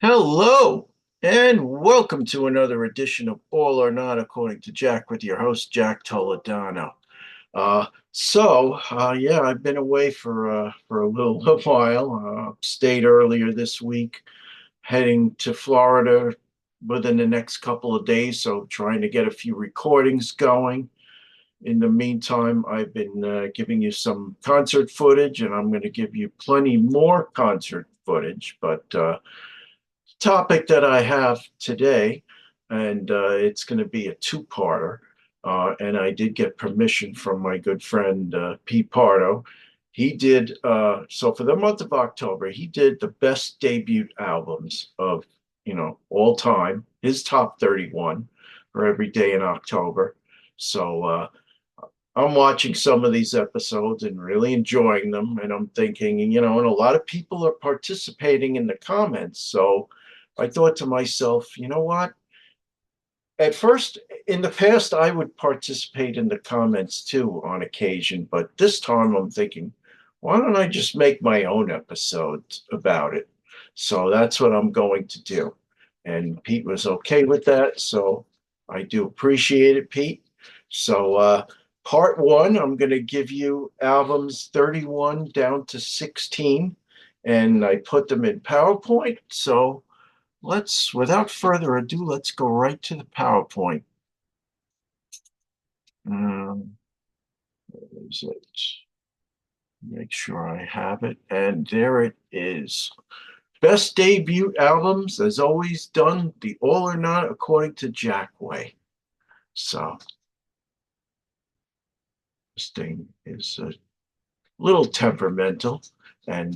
Hello, and welcome to another edition of All or Not According to Jack with your host, Jack Toledano. Yeah, I've been away for a little while. Stayed earlier this week, heading to Florida within the next couple of days, so trying to get a few recordings going. In the meantime, I've been giving you some concert footage, and I'm going to give you plenty more concert footage, but topic that I have today, and it's going to be a two-parter. And I did get permission from my good friend Pete Pardo. He did so for the month of October. He did the best debut albums of all time. His top 31 for every day in October. So I'm watching some of these episodes and really enjoying them. And I'm thinking, and a lot of people are participating in the comments. So I thought to myself, you know what? At first, in the past, I would participate in the comments too on occasion. But this time I'm thinking, why don't I just make my own episode about it? So that's what I'm going to do. And Pete was okay with that. So I do appreciate it, Pete. So part one, I'm going to give you albums 31 down to 16, and I put them in PowerPoint. So without further ado, let's go right to the PowerPoint. Um, is it? Make sure I have it. And there it is. Best debut albums, as always, done the all or not according to Jack Way. So this thing is a little temperamental and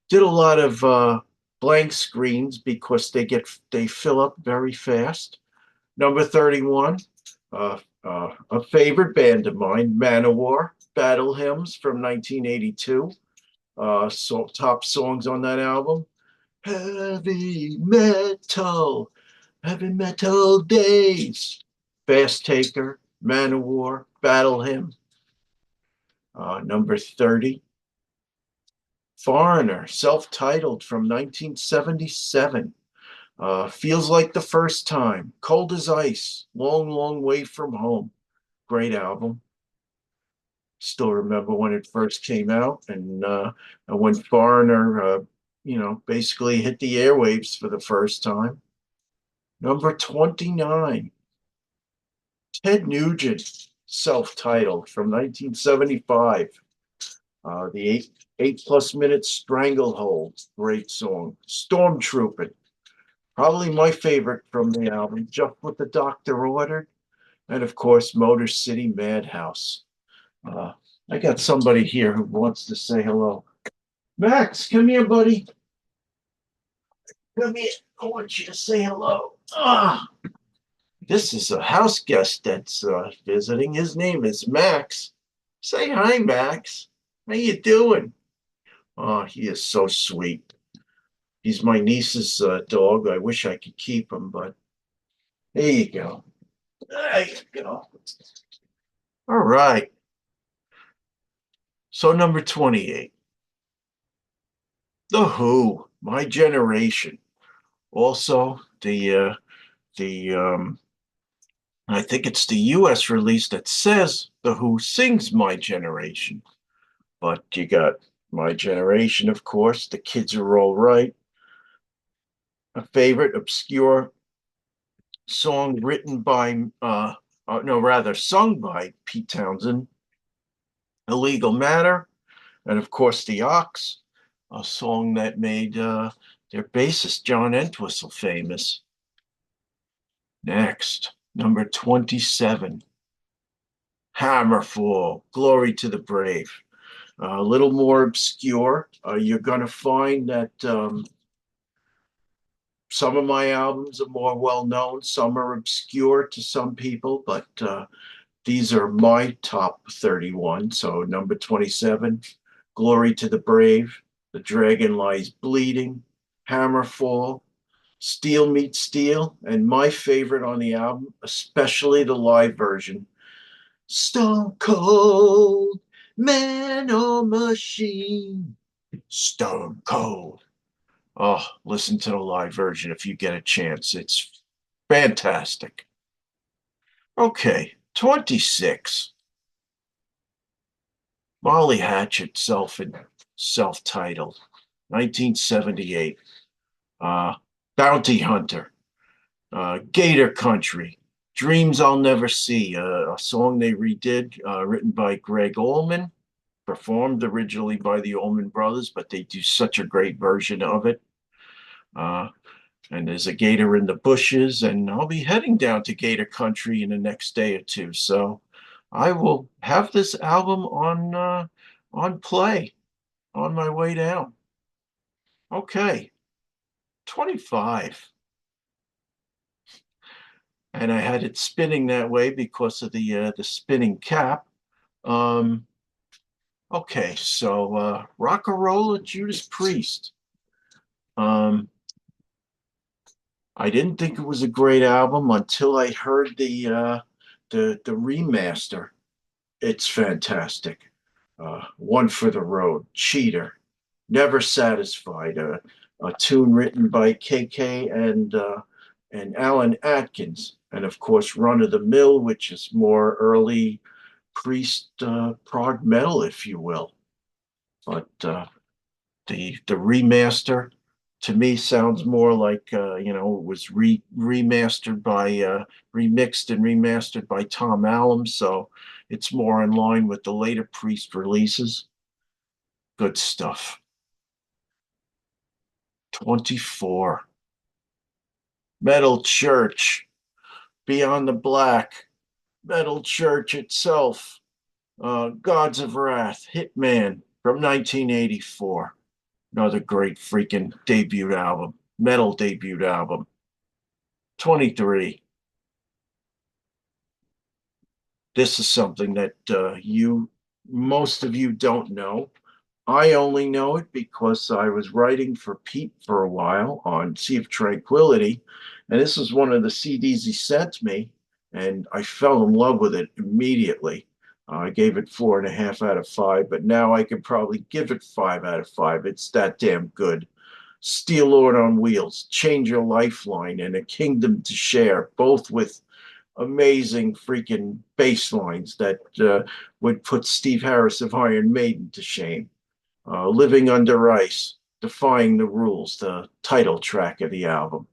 did a lot of blank screens because they fill up very fast. Number 31, a favorite band of mine, Manowar, Battle Hymns from 1982. So top songs on that album. Heavy metal days, Fast Taker, Manowar, Battle Hymn. Number 30, Foreigner, self-titled from 1977. Feels like the first time. Cold as ice. Long, long way from home. Great album. Still remember when it first came out and when Foreigner, basically hit the airwaves for the first time. Number 29, Ted Nugent, self-titled from 1975. The eight plus minute Stranglehold, great song. Stormtrooping, probably my favorite from the album. Just What the Doctor Ordered, and of course, Motor City Madhouse. Uh, I got somebody here who wants to say hello. Max, come here, buddy. Come here. I want you to say hello. This is a house guest that's visiting. His name is Max. Say hi, Max. How you doing? Oh, he is so sweet. He's my niece's dog. I wish I could keep him, but there you go. There you go. All right. So number 28, The Who, My Generation. Also, the I think it's the U.S. release that says The Who sings My Generation, but you got My Generation, of course. The Kids Are All Right, a favorite obscure song written by, no, rather sung by Pete Townsend. Illegal Matter, and of course The Ox, a song that made their bassist John Entwistle famous. Next, number 27, Hammerfall, Glory to the Brave. A little more obscure. You're going to find that some of my albums are more well known, some are obscure to some people, but these are my top 31. So, number 27, Glory to the Brave, The Dragon Lies Bleeding, Hammerfall, Steel Meets Steel, and my favorite on the album, especially the live version, Stone Cold Man or Machine. Stone Cold Oh, listen to the live version if you get a chance. It's fantastic. Okay, 26. Molly Hatchet, self-titled, 1978. Uh, Bounty Hunter, Gator Country, Dreams I'll Never See, a song they redid, written by Greg Allman, performed originally by the Allman Brothers, but they do such a great version of it. Uh, and there's a gator in the bushes, and I'll be heading down to Gator Country in the next day or two. So I will have this album on play on my way down. Okay, 25. And I had it spinning that way because of the spinning cap. Um, okay, so Rock and Roll Judas Priest. Um, I didn't think it was a great album until I heard the remaster. It's fantastic. One for the Road, Cheater, Never Satisfied, a tune written by KK and Alan Atkins, and of course Run of the Mill, which is more early Priest prog metal, if you will. But the remaster to me sounds more like it was remastered by remixed and remastered by Tom Allom, so it's more in line with the later Priest releases. Good stuff. 24. Metal Church, Beyond the Black, Metal Church itself, Gods of Wrath, Hitman from 1984. Another great freaking debut album, metal debut album. 23. This is something that most of you don't know. I only know it because I was writing for Pete for a while on Sea of Tranquility, and this was one of the CDs he sent me, and I fell in love with it immediately. I gave it 4.5 out of 5, but now I could probably give it 5 out of 5. It's that damn good. Steel Lord on Wheels, Change Your Lifeline, and A Kingdom to Share, both with amazing freaking bass lines that would put Steve Harris of Iron Maiden to shame. Living Under Ice, Defying the Rules, the title track of the album.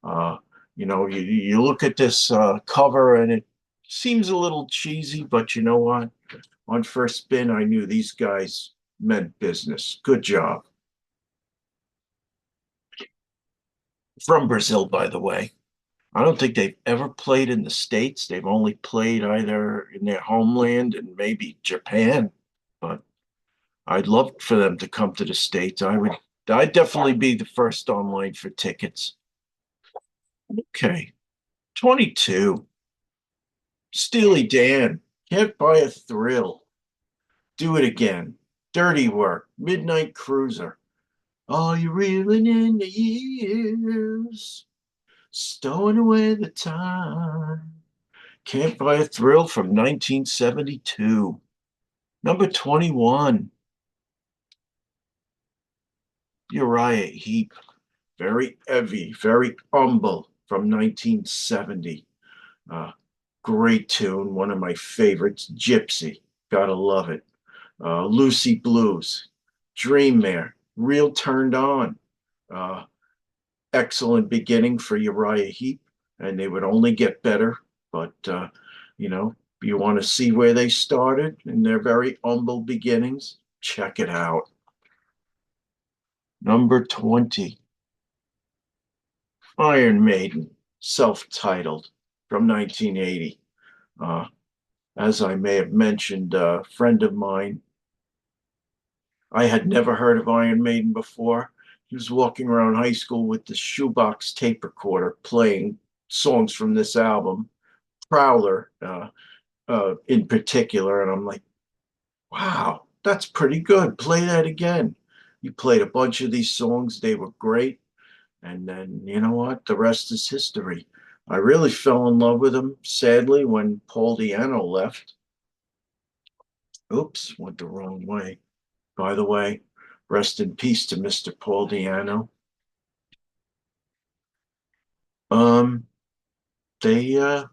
Uh, you look at this cover and it seems a little cheesy, but you know what? On first spin, I knew these guys meant business. Good job. From Brazil, by the way. I don't think they've ever played in the States. They've only played either in their homeland and maybe Japan. But I'd love for them to come to the States. I'd definitely be the first online for tickets. Okay. 22. Steely Dan. Can't buy a thrill. Do it again. Dirty Work. Midnight Cruiser. Are you reeling in the years? Stowing away the time. Can't Buy a Thrill from 1972. Number 21, Uriah Heep. Very heavy, very humble from 1970. Uh, Great tune, one of my favorites, Gypsy. Gotta love it. Lucy Blues, Dream Mare, Real Turned On. Uh, Excellent beginning for Uriah Heep, and they would only get better. But you know, you want to see where they started in their very humble beginnings, check it out. Number 20, Iron Maiden, self-titled from 1980. Uh, as I may have mentioned, a friend of mine, I had never heard of Iron Maiden before. He was walking around high school with the shoebox tape recorder playing songs from this album, Prowler in particular. And I'm like, wow, that's pretty good. Play that again. You played a bunch of these songs, they were great. And then, you know what? The rest is history. I really fell in love with him, sadly, when Paul Diano left. Oops, went the wrong way. By the way, rest in peace to Mr. Paul Diano. Um, they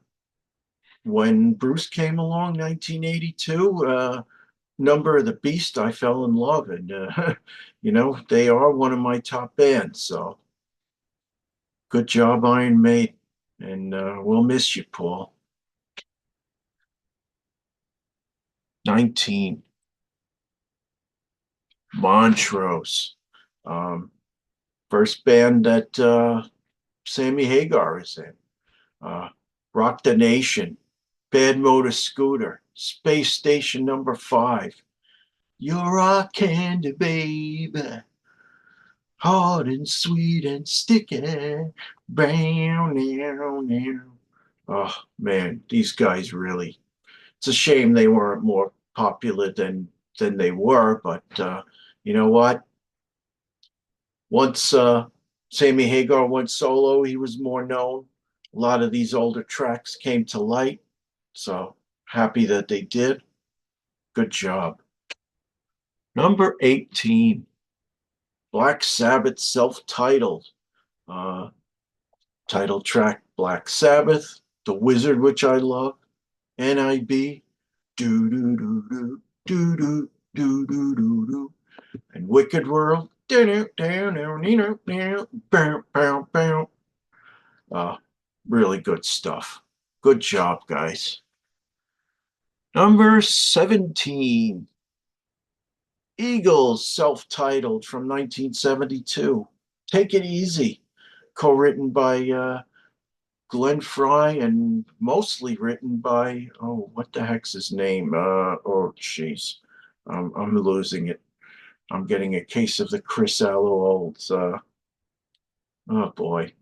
when Bruce came along, 1982, Number of the Beast, I fell in love, and they are one of my top bands. So good job, Iron Maiden, and we'll miss you, Paul. 19, Montrose. Um, First band that Sammy Hagar is in. Rock the Nation, Bad Motor Scooter, Space Station Number 5. You're rock candy, baby, hard and sweet and sticky. Brown, now, now. Oh man, these guys really. It's a shame they weren't more popular than they were, but you know what? Once Sammy Hagar went solo, he was more known. A lot of these older tracks came to light. So happy that they did. Good job. Number 18, Black Sabbath self-titled. Uh, Title track Black Sabbath, The Wizard, which I love, NIB, do do do do do do do do do do, and Wicked World. Uh, Really good stuff. Good job, guys. Number 17, Eagles, self-titled from 1972. Take It Easy, co-written by Glenn Fry and mostly written by, oh, what the heck's his name? Oh, jeez, I'm losing it. I'm getting a case of the Chris Allo olds. Oh boy,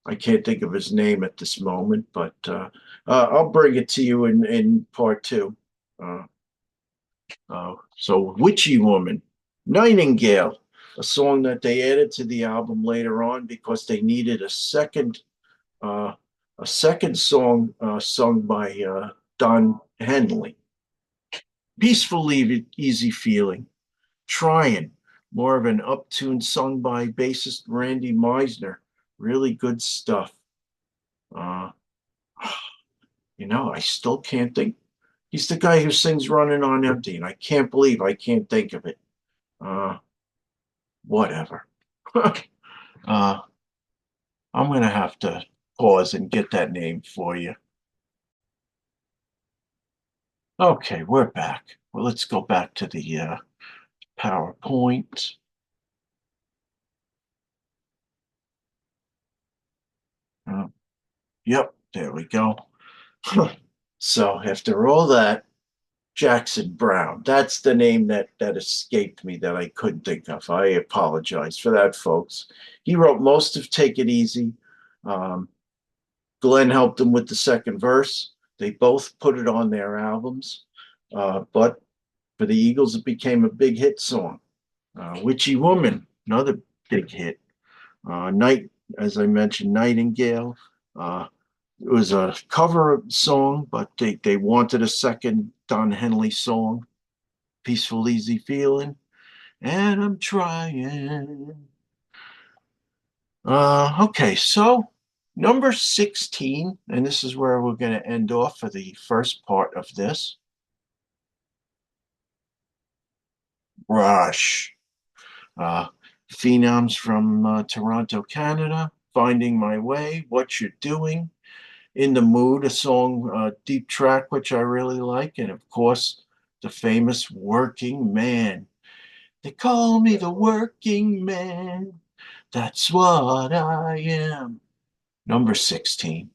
I can't think of his name at this moment, but I'll bring it to you in part two. Uh, so Witchy Woman, Nightingale, a song that they added to the album later on because they needed uh, a second song sung by Don Henley. Peaceful, easy feeling. Trying, more of an uptune sung by bassist Randy Meisner. Really good stuff. Uh, I still can't think. He's the guy who sings Running on Empty, and I can't believe I can't think of it. Uh, Whatever. uh, I'm going to have to pause and get that name for you. Okay, we're back. Well, let's go back to the PowerPoint. Uh, yep, there we go. So after all that, Jackson Brown, that's the name that escaped me that I couldn't think of. I apologize for that, folks. He wrote most of Take It Easy. Um, Glenn helped him with the second verse. They both put it on their albums. But for the Eagles, it became a big hit song. Witchy Woman, another big hit. Night, as I mentioned, Nightingale. Uh, it was a cover song, but they wanted a second Don Henley song, Peaceful, Easy Feeling. And I'm trying. Okay, so number 16, and this is where we're going to end off for the first part of this. Rush. Uh, Phenoms from Toronto, Canada. Finding My Way, What You're Doing, In the Mood, a song, deep track, which I really like. And of course, the famous Working Man. They call me the working man. That's what I am. Number 16.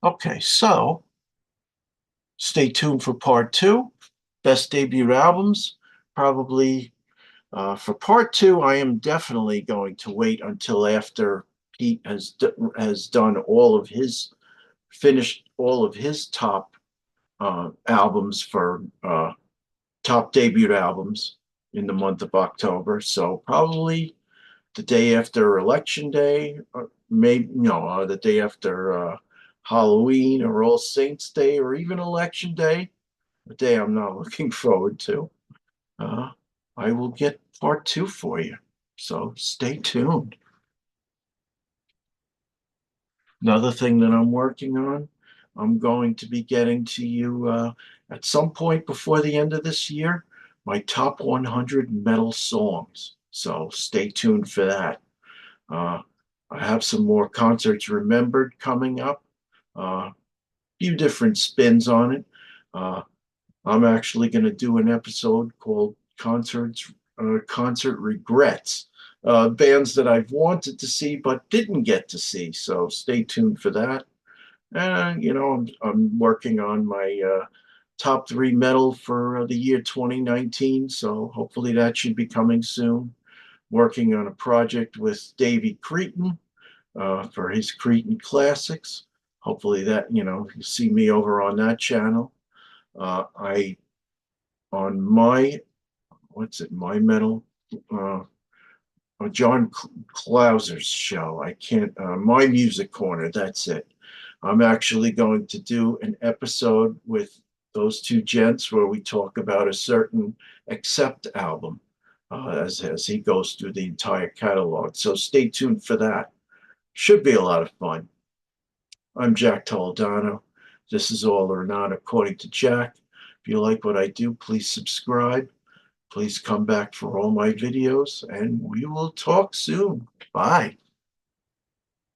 Okay, so stay tuned for part two. Best debut albums. Probably for part two, I am definitely going to wait until after Pete has done finished all of his top albums for top debut albums in the month of October. So probably the day after Election Day, or maybe no, the day after Halloween or All Saints Day, or even Election Day, a day I'm not looking forward to. Uh, I will get part two for you. So stay tuned. Another thing that I'm working on, I'm going to be getting to you at some point before the end of this year, my top 100 metal songs. So stay tuned for that. Uh, I have some more concerts remembered coming up. A few different spins on it. Uh, I'm actually going to do an episode called Concert Regrets. Bands that I've wanted to see but didn't get to see. So stay tuned for that. I'm working on my top three metal for the year 2019. So hopefully that should be coming soon. Working on a project with Davey Cretin for his Cretin Classics. Hopefully that, you see me over on that channel. I on my what's it, my metal, uh, John Clauser's show. I can't, My Music Corner, that's it. I'm actually going to do an episode with those two gents where we talk about a certain Accept album as he goes through the entire catalog. So stay tuned for that. Should be a lot of fun. I'm Jack Toledano. This is All or Not According to Jack. If you like what I do, please subscribe. Please come back for all my videos, and we will talk soon. Bye.